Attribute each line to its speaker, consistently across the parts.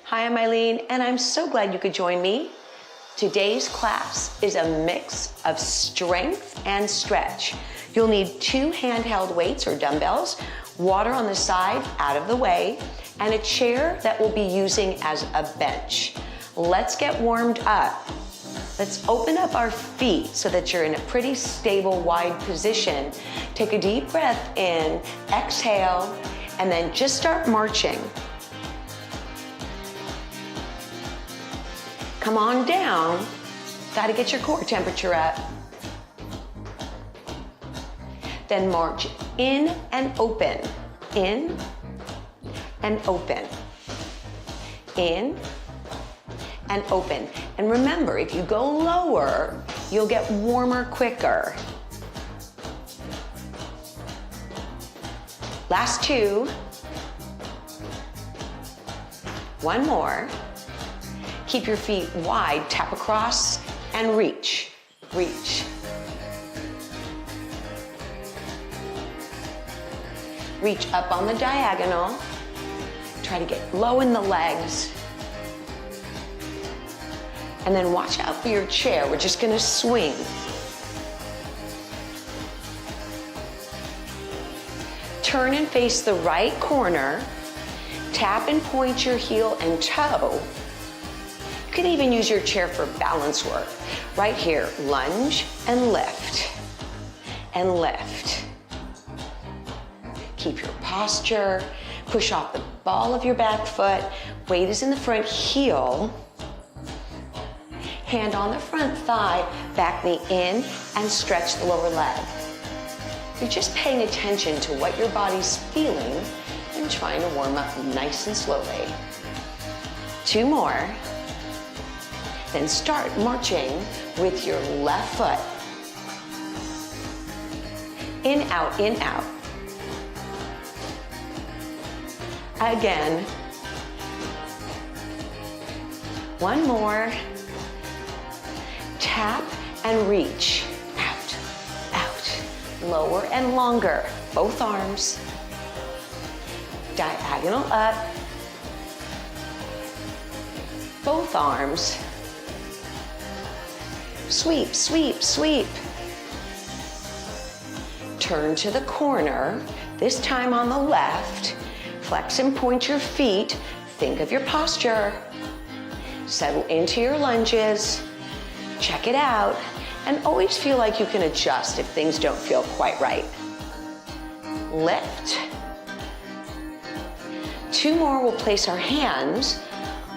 Speaker 1: Hi, I'm Aileen, and I'm so glad you could join me. Today's class is a mix of strength and stretch. You'll need 2 handheld weights or dumbbells, water on the side out of the way, and a chair that we'll be using as a bench. Let's get warmed up. Let's open up our feet so that you're in a pretty stable, wide position. Take a deep breath in, exhale, and then just start marching. Come on down. Gotta get your core temperature up. Then march in and open. In and open. In and open. And remember, if you go lower, you'll get warmer quicker. Last 2. One more. Keep your feet wide, tap across, and reach, reach. Reach up on the diagonal. Try to get low in the legs. And then watch out for your chair. We're just gonna swing. Turn and face the right corner. Tap and point your heel and toe. You can even use your chair for balance work. Right here, lunge and lift, and lift. Keep your posture, push off the ball of your back foot, weight is in the front heel, hand on the front thigh, back knee in, and stretch the lower leg. You're just paying attention to what your body's feeling and trying to warm up nice and slowly. 2 more. Then start marching with your left foot. In, out, in, out. Again. 1 more. Tap and reach. Out, out. Lower and longer. Both arms. Diagonal up. Both arms. Sweep, sweep, sweep. Turn to the corner, this time on the left. Flex and point your feet. Think of your posture. Settle into your lunges. Check it out. And always feel like you can adjust if things don't feel quite right. Lift. 2 more, we'll place our hands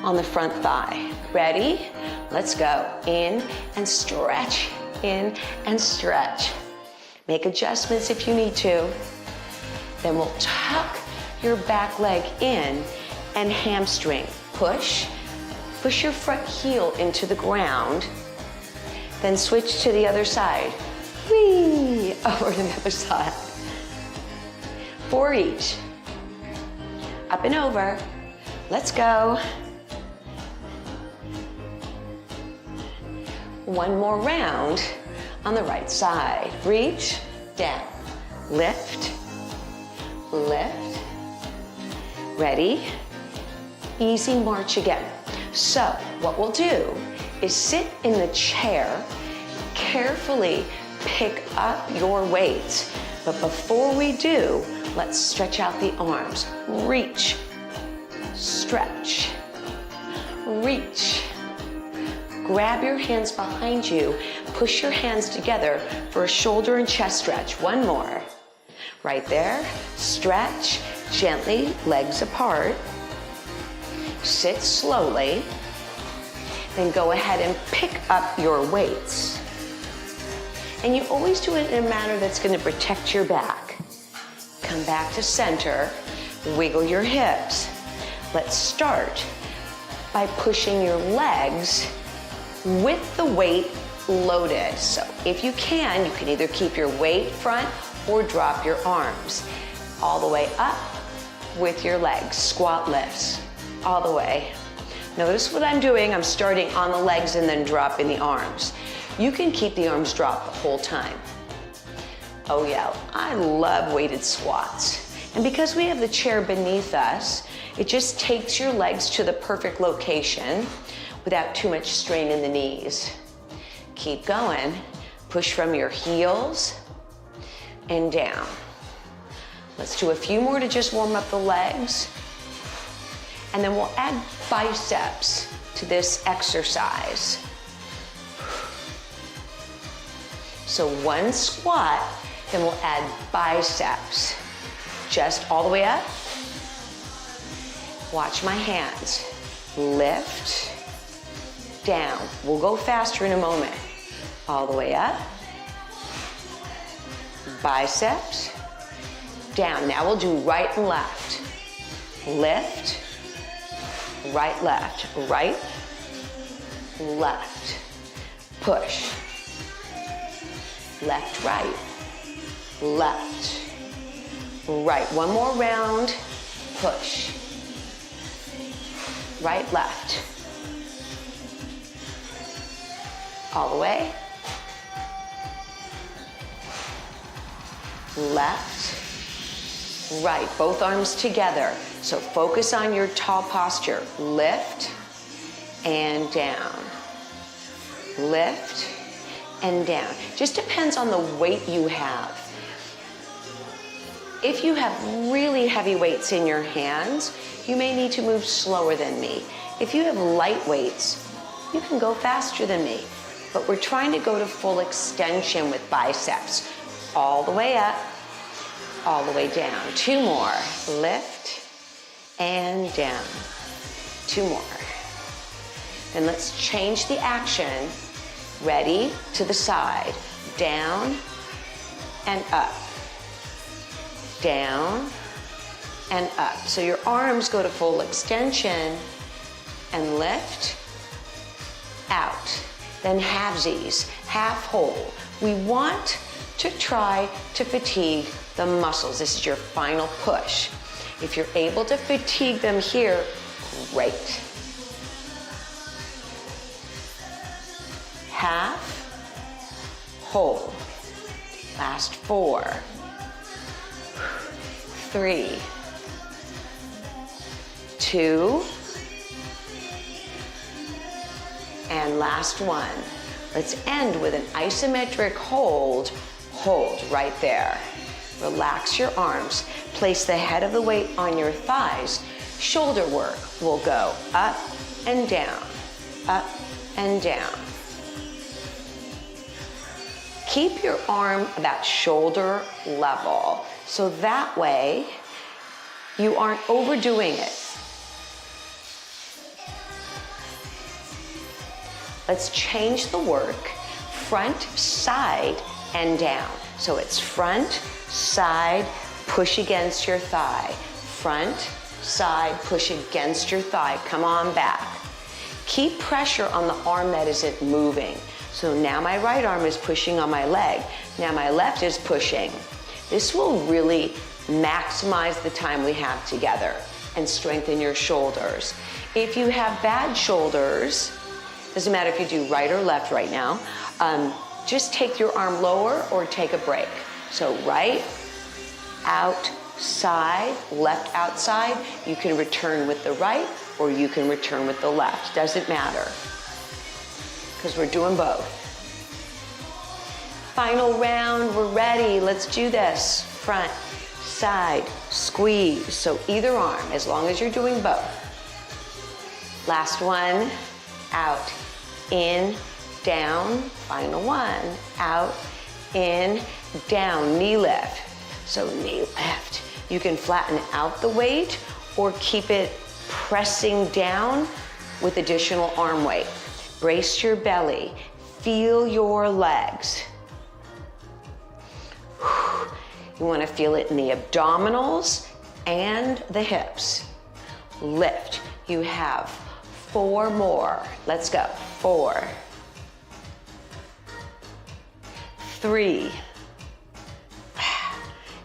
Speaker 1: on the front thigh. Ready? Let's go. In and stretch. In and stretch. Make adjustments if you need to. Then we'll tuck your back leg in and hamstring. Push. Push your front heel into the ground. Then switch to the other side. Whee! Over to the other side. 4 each. Up and over. Let's go. 1 more round on the right side. Reach, down, lift, lift. Ready? Easy march again. So what we'll do is sit in the chair, carefully pick up your weights. But before we do, let's stretch out the arms. Reach, stretch, reach. Grab your hands behind you, push your hands together for a shoulder and chest stretch. 1 more. Right there, stretch, gently, legs apart. Sit slowly, then go ahead and pick up your weights. And you always do it in a manner that's gonna protect your back. Come back to center, wiggle your hips. Let's start by pushing your legs with the weight loaded. So if you can either keep your weight front or drop your arms. All the way up with your legs, squat lifts, all the way. Notice what I'm doing, I'm starting on the legs and then dropping the arms. You can keep the arms dropped the whole time. Oh yeah, I love weighted squats. And because we have the chair beneath us, It just takes your legs to the perfect location without too much strain in the knees. Keep going. Push from your heels and down. Let's do a few more to just warm up the legs. And then we'll add biceps to this exercise. So one squat, then we'll add biceps. Just all the way up. Watch my hands. Lift, down. We'll go faster in a moment. All the way up. Biceps, down. Now we'll do right and left. Lift, right, left, right, left. Push. Left, right, left, right. One more round. Push. Right, left. All the way. Left, right. Both arms together. So focus on your tall posture. Lift and down. Lift and down. Just depends on the weight you have. If you have really heavy weights in your hands, you may need to move slower than me. If you have light weights, you can go faster than me. But we're trying to go to full extension with biceps. All the way up, all the way down. Two more. Lift and down. Two more. Then let's change the action. Ready? To the side. Down and up. Down and up. So your arms go to full extension and lift, out. Then halvesies, half hold. We want to try to fatigue the muscles. This is your final push. If you're able to fatigue them here, great. Half, hold. Last 4, 3, 2, and last 1. Let's end with an isometric hold. Hold right there. Relax your arms. Place the head of the weight on your thighs. Shoulder work will go up and down, up and down. Keep your arm about shoulder level, so that way you aren't overdoing it. Let's change the work, front, side, and down. So it's front, side, push against your thigh. Front, side, push against your thigh. Come on back. Keep pressure on the arm that isn't moving. So now my right arm is pushing on my leg. Now my left is pushing. This will really maximize the time we have together and strengthen your shoulders. If you have bad shoulders, doesn't matter if you do right or left right now, just take your arm lower or take a break. So right, outside, left outside. You can return with the right or you can return with the left. Doesn't matter, because we're doing both. Final round, we're ready. Let's do this. Front, side, squeeze. So either arm, as long as you're doing both. Last one, out, in, down. Final one, out, in, down. Knee lift. So knee lift. You can flatten out the weight or keep it pressing down with additional arm weight. Brace your belly. Feel your legs. You want to feel it in the abdominals and the hips. Lift. You have 4 more. Let's go. 4, 3,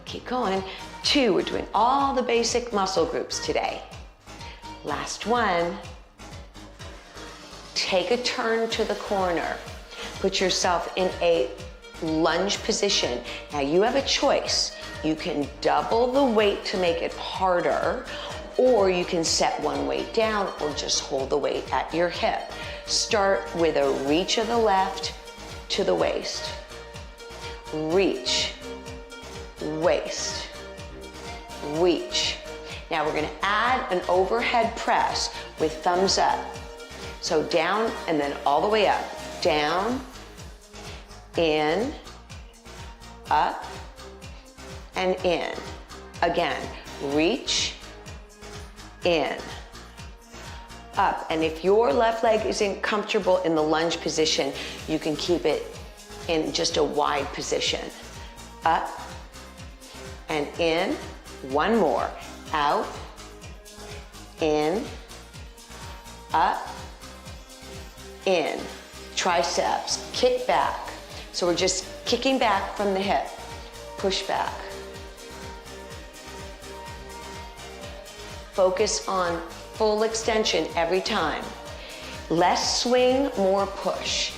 Speaker 1: keep going. 2, we're doing all the basic muscle groups today. Last one. Take a turn to the corner. Put yourself in a lunge position. Now you have a choice. You can double the weight to make it harder, or you can set one weight down or just hold the weight at your hip. Start with a reach of the left to the waist. Reach, waist, reach. Now we're gonna add an overhead press with thumbs up. So down and then all the way up. Down, in, up, and in. Again, reach, in, up. And if your left leg isn't comfortable in the lunge position, you can keep it in just a wide position. Up and in. One more. Out, in, up, in. Triceps, kick back. So we're just kicking back from the hip. Push back. Focus on full extension every time. Less swing, more push.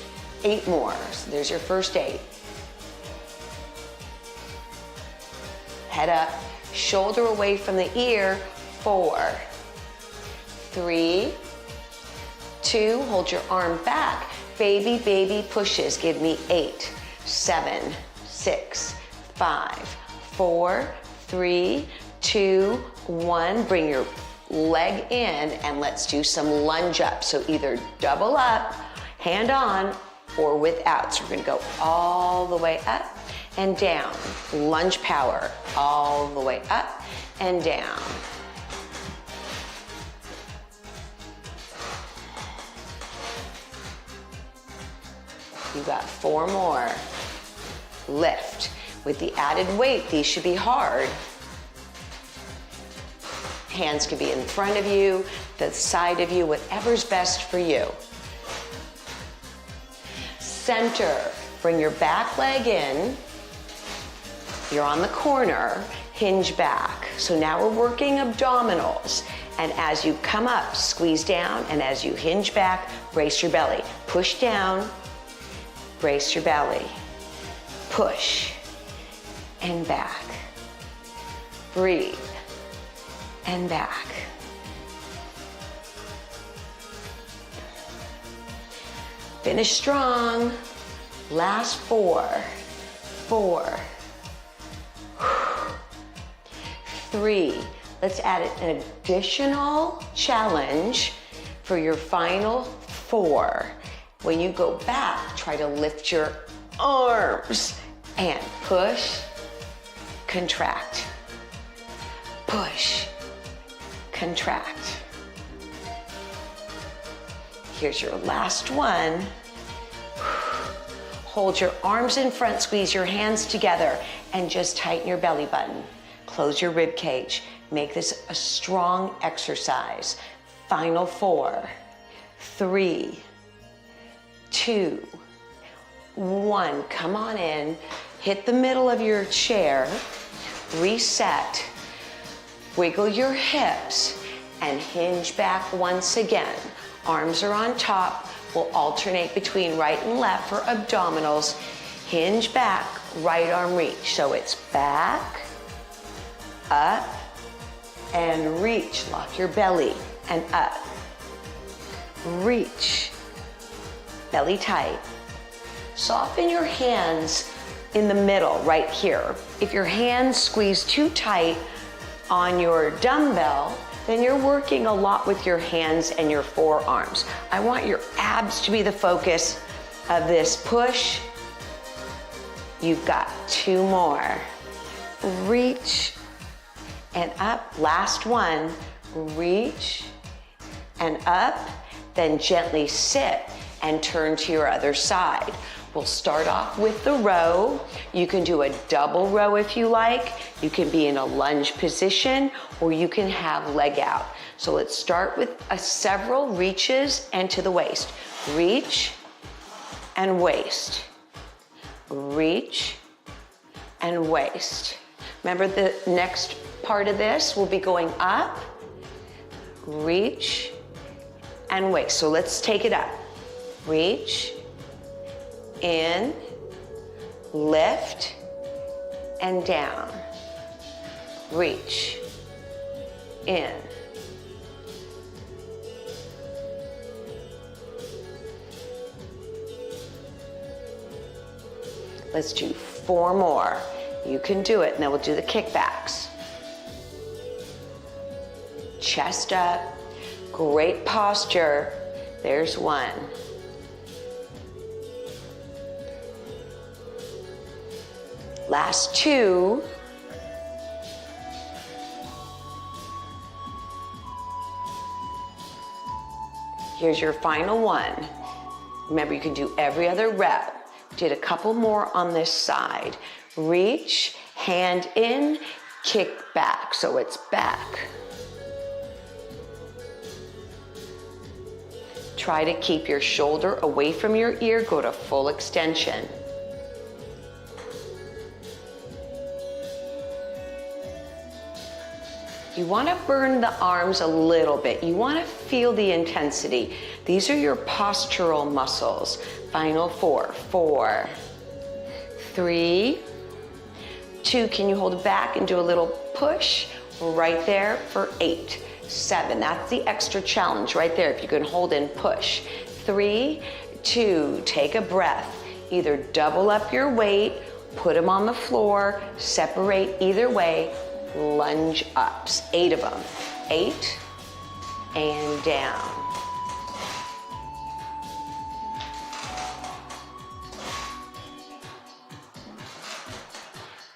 Speaker 1: 8 more. So there's your first 8. Head up, shoulder away from the ear. 4, 3, 2, hold your arm back. Baby, baby pushes. Give me 8, 7, 6, 5, 4, 3, 2, 1. Bring your leg in and let's do some lunge up. So either double up, hand on, or without. So we're gonna go all the way up and down. Lunge power, all the way up and down. You got 4 more. Lift. With the added weight, these should be hard. Hands could be in front of you, the side of you, whatever's best for you. Center. Bring your back leg in. You're on the corner. Hinge back. So now we're working abdominals. And as you come up, squeeze down, and as you hinge back, brace your belly. Push down. Brace your belly. Push and back. Breathe and back. Finish strong. Last 4, 4, 3. Let's add an additional challenge for your final 4. When you go back, try to lift your arms and push, contract, push, contract. Here's your last one. Hold your arms in front, squeeze your hands together, and just tighten your belly button. Close your rib cage. Make this a strong exercise. Final 4, 3, 2, 1. Come on in. Hit the middle of your chair. Reset. Wiggle your hips and hinge back once again. Arms are on top. We'll alternate between right and left for abdominals. Hinge back, right arm reach. So it's back, up, and reach. Lock your belly and up. Reach. Belly tight. Soften your hands in the middle, right here. If your hands squeeze too tight on your dumbbell, then you're working a lot with your hands and your forearms. I want your abs to be the focus of this push. You've got 2 more. Reach and up. Last one. Reach and up. Then gently sit and turn to your other side. We'll start off with the row. You can do a double row if you like. You can be in a lunge position, or you can have leg out. So let's start with several reaches and to the waist. Reach and waist. Reach and waist. Remember, the next part of this will be going up, reach and waist. So let's take it up. Reach, in, lift, and down. Reach, in, Let's do 4 more. You can do it, and then we'll do the kickbacks. Chest up, great posture. There's 1. Last 2. Here's your final 1. Remember, you can do every other rep. Did a couple more on this side. Reach, hand in, kick back, so it's back. Try to keep your shoulder away from your ear, go to full extension. You want to burn the arms a little bit. You want to feel the intensity. These are your postural muscles. Final 4. 4, 3, 2. Can you hold it back and do a little push? Right there for 8, 7. That's the extra challenge right there. If you can hold and push. 3, 2. Take a breath. Either double up your weight, put them on the floor, separate either way. Lunge ups, 8 of them. 8 and down.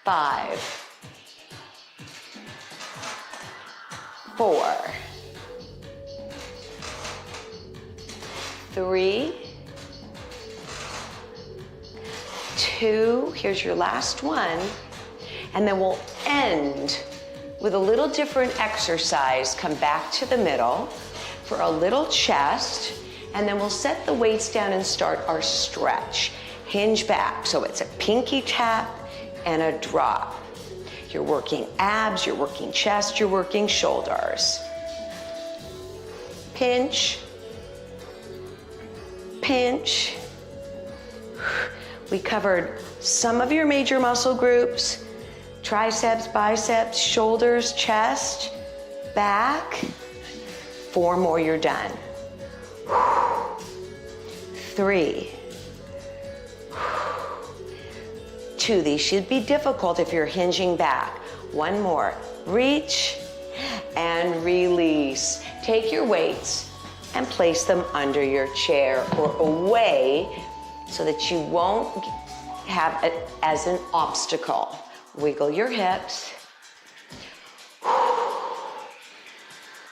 Speaker 1: 5, 4, 3, 2. Here's your last one. And then we'll end with a little different exercise. Come back to the middle for a little chest, and then we'll set the weights down and start our stretch. Hinge back, so it's a pinky tap and a drop. You're working abs, you're working chest, you're working shoulders. Pinch, pinch. We covered some of your major muscle groups. Triceps, biceps, shoulders, chest, back. 4 more, you're done. 3, 2. These should be difficult if you're hinging back. 1 more. Reach and release. Take your weights and place them under your chair or away so that you won't have it as an obstacle. Wiggle your hips.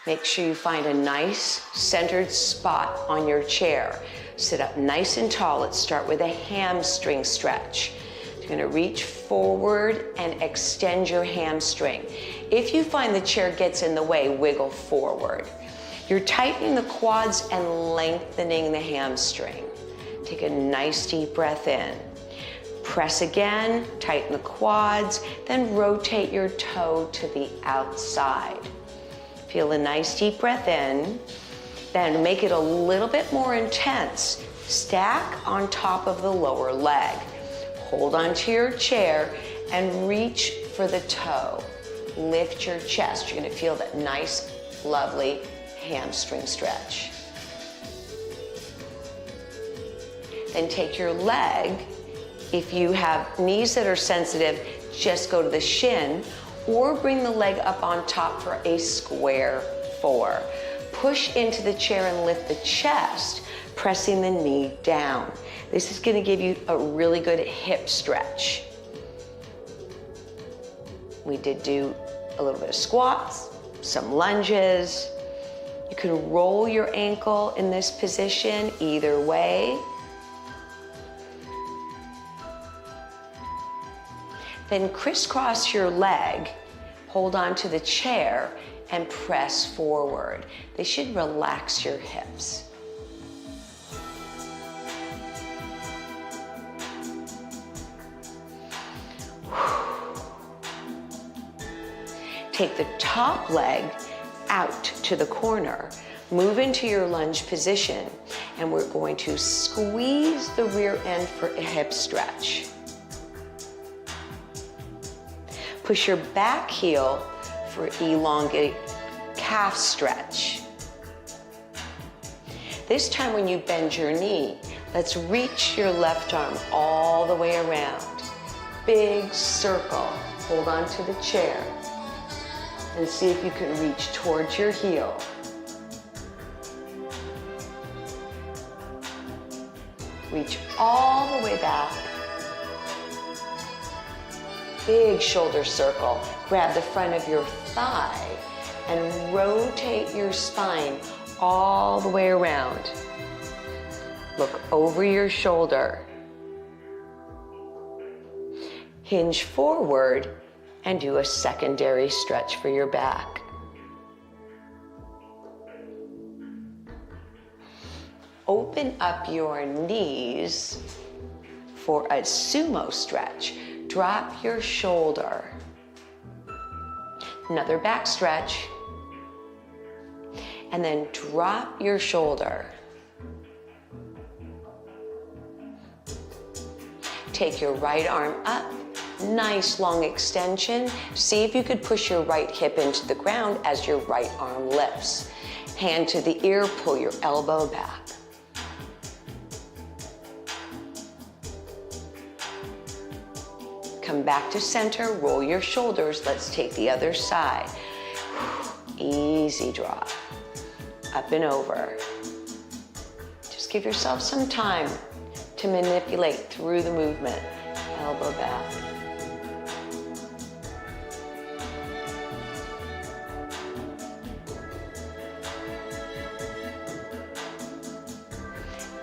Speaker 1: Make sure you find a nice centered spot on your chair. Sit up nice and tall. Let's start with a hamstring stretch. You're gonna reach forward and extend your hamstring. If you find the chair gets in the way, wiggle forward. You're tightening the quads and lengthening the hamstring. Take a nice deep breath in. Press again, tighten the quads, then rotate your toe to the outside. Feel a nice deep breath in, then make it a little bit more intense. Stack on top of the lower leg. Hold onto your chair and reach for the toe. Lift your chest. You're gonna feel that nice, lovely hamstring stretch. Then take your leg. If you have knees that are sensitive, just go to the shin or bring the leg up on top for a square 4. Push into the chair and lift the chest, pressing the knee down. This is going to give you a really good hip stretch. We did do a little bit of squats, some lunges. You can roll your ankle in this position either way. Then crisscross your leg, hold on to the chair, and press forward. This should relax your hips. Take the top leg out to the corner. Move into your lunge position, and we're going to squeeze the rear end for a hip stretch. Push your back heel for elongate calf stretch. This time when you bend your knee, let's reach your left arm all the way around. big circle. Hold on to the chair and see if you can reach towards your heel. Reach all the way back. Big shoulder circle. Grab the front of your thigh and rotate your spine all the way around. Look over your shoulder. Hinge forward and do a secondary stretch for your back. Open up your knees for a sumo stretch. Drop your shoulder. Another back stretch. And then drop your shoulder. Take your right arm up. Nice long extension. See if you could push your right hip into the ground as your right arm lifts. Hand to the ear, pull your elbow back. Come back to center, roll your shoulders. Let's take the other side. Easy drop. Up and over. Just give yourself some time to manipulate through the movement. Elbow back.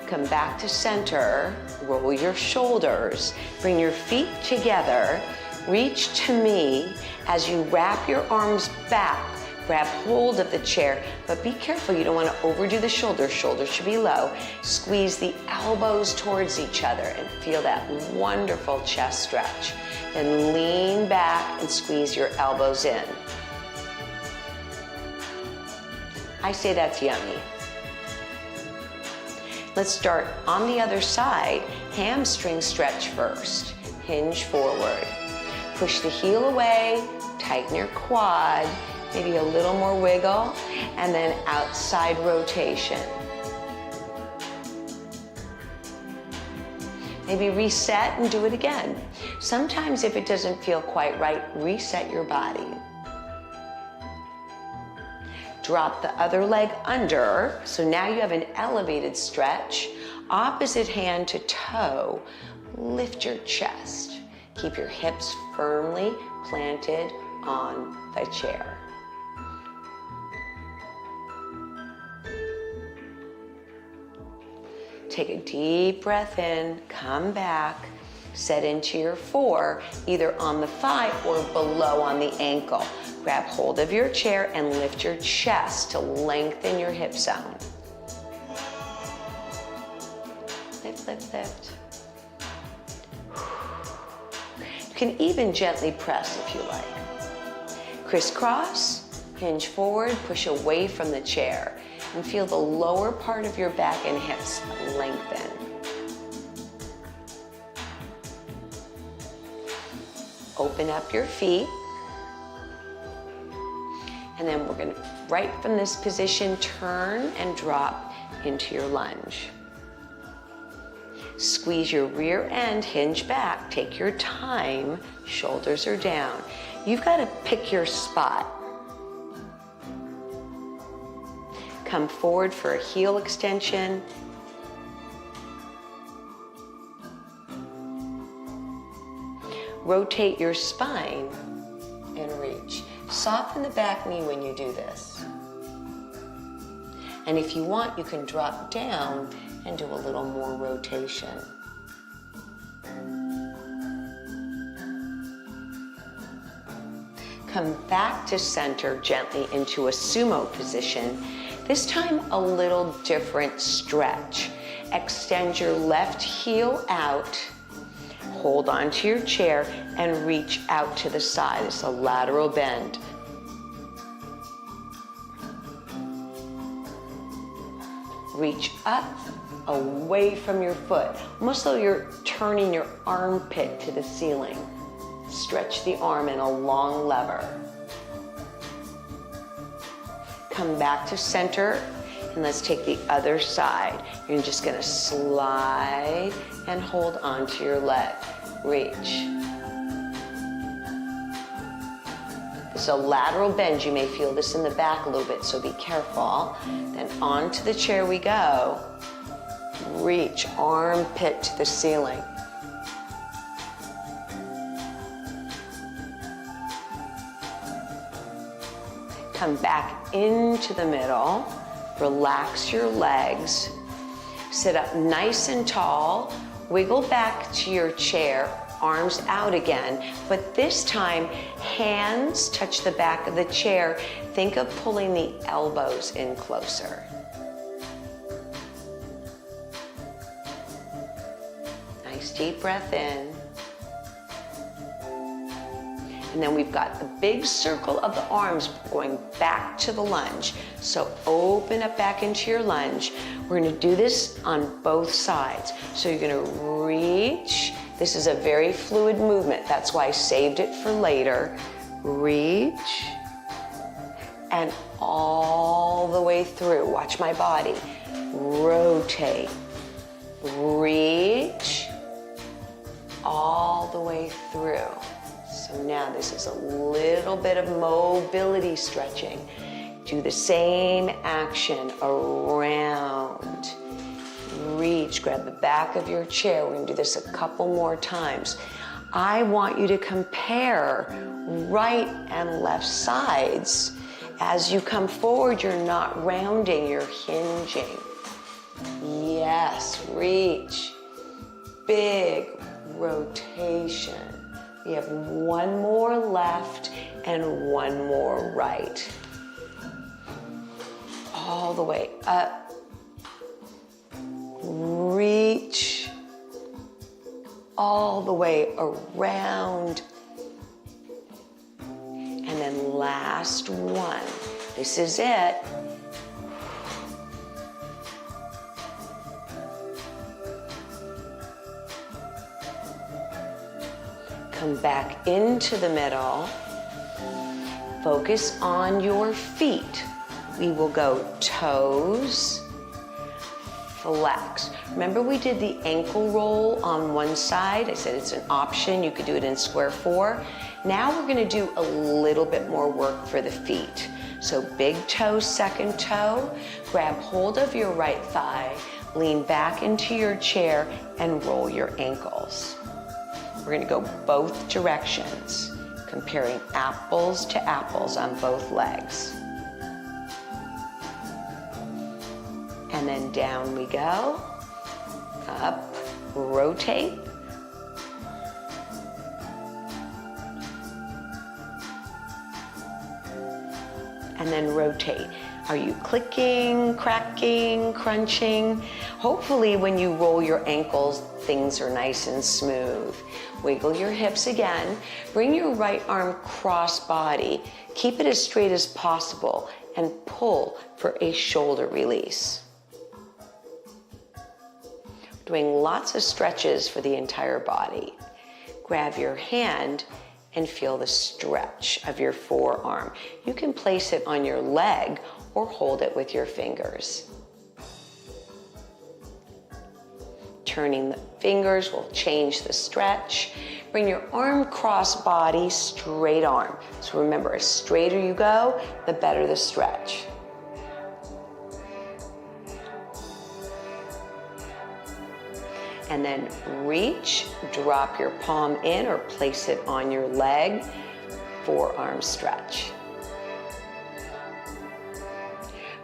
Speaker 1: Come back to center, roll your shoulders, bring your feet together, reach to me as you wrap your arms back, grab hold of the chair, but be careful, you don't want to overdo the shoulders. Shoulders should be low. Squeeze the elbows towards each other and feel that wonderful chest stretch. Then lean back and squeeze your elbows in. I say that's yummy. Let's start on the other side. Hamstring stretch first. Hinge forward. Push the heel away, tighten your quad, maybe a little more wiggle, and then outside rotation. Maybe reset and do it again. Sometimes if it doesn't feel quite right, reset your body. Drop the other leg under, so now you have an elevated stretch. Opposite hand to toe, lift your chest. Keep your hips firmly planted on the chair. Take a deep breath in, come back, set into your 4, either on the thigh or below on the ankle. Grab hold of your chair and lift your chest to lengthen your hip zone. Lift, lift, lift. You can even gently press if you like. Crisscross, hinge forward, push away from the chair, and feel the lower part of your back and hips lengthen. Open up your feet. And then we're gonna, right from this position, turn and drop into your lunge. Squeeze your rear end, hinge back, take your time, shoulders are down. You've got to pick your spot. Come forward for a heel extension. Rotate your spine and reach. Soften the back knee when you do this. And if you want, you can drop down and do a little more rotation. Come back to center gently into a sumo position. This time a little different stretch. Extend your left heel out. Hold onto your chair and reach out to the side. It's a lateral bend. Reach up, away from your foot, almost though you're turning your armpit to the ceiling. Stretch the arm in a long lever. Come back to center, and let's take the other side. You're just gonna slide and hold onto your leg. Reach. This is a lateral bend. You may feel this in the back a little bit, so be careful. Then onto the chair we go. Reach, armpit to the ceiling. Come back into the middle. Relax your legs. Sit up nice and tall. Wiggle back to your chair, arms out again. But this time, hands touch the back of the chair. Think of pulling the elbows in closer. Nice deep breath in. And then we've got the big circle of the arms going back to the lunge. So open up back into your lunge. We're gonna do this on both sides. So you're gonna reach. This is a very fluid movement. That's why I saved it for later. Reach. And all the way through. Watch my body. Rotate. Reach. All the way through. So now this is a little bit of mobility stretching. Do the same action around. Reach, grab the back of your chair. We're gonna do this a couple more times. I want you to compare right and left sides. As you come forward, you're not rounding, you're hinging. Yes, reach. Big rotation. We have one more left and one more right. All the way up. Reach. All the way around. And then last one. This is it. Come back into the middle. Focus on your feet. We will go toes, flex. Remember we did the ankle roll on one side? I said it's an option. You could do it in square 4. Now we're gonna do a little bit more work for the feet. So big toe, second toe. Grab hold of your right thigh, lean back into your chair and roll your ankles. We're gonna go both directions, comparing apples to apples on both legs. And then down we go, up, rotate. And then rotate. Are you clicking, cracking, crunching? Hopefully when you roll your ankles, things are nice and smooth. Wiggle your hips again. Bring your right arm cross body. Keep it as straight as possible and pull for a shoulder release. Doing lots of stretches for the entire body. Grab your hand and feel the stretch of your forearm. You can place it on your leg or hold it with your fingers. Turning the fingers will change the stretch. Bring your arm cross body, straight arm. So remember, as straighter you go, the better the stretch. And then reach, drop your palm in or place it on your leg, forearm stretch.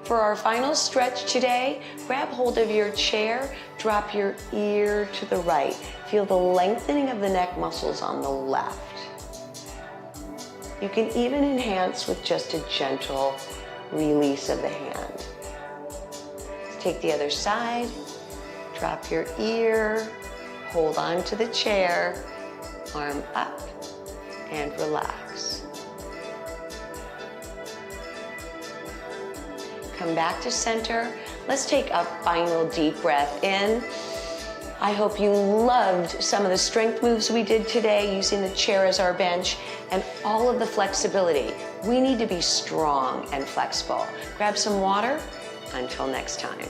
Speaker 1: For our final stretch today, grab hold of your chair, drop your ear to the right. Feel the lengthening of the neck muscles on the left. You can even enhance with just a gentle release of the hand. Take the other side, drop your ear, hold on to the chair, arm up, and relax. Come back to center. Let's take a final deep breath in. I hope you loved some of the strength moves we did today using the chair as our bench and all of the flexibility. We need to be strong and flexible. Grab some water. Until next time.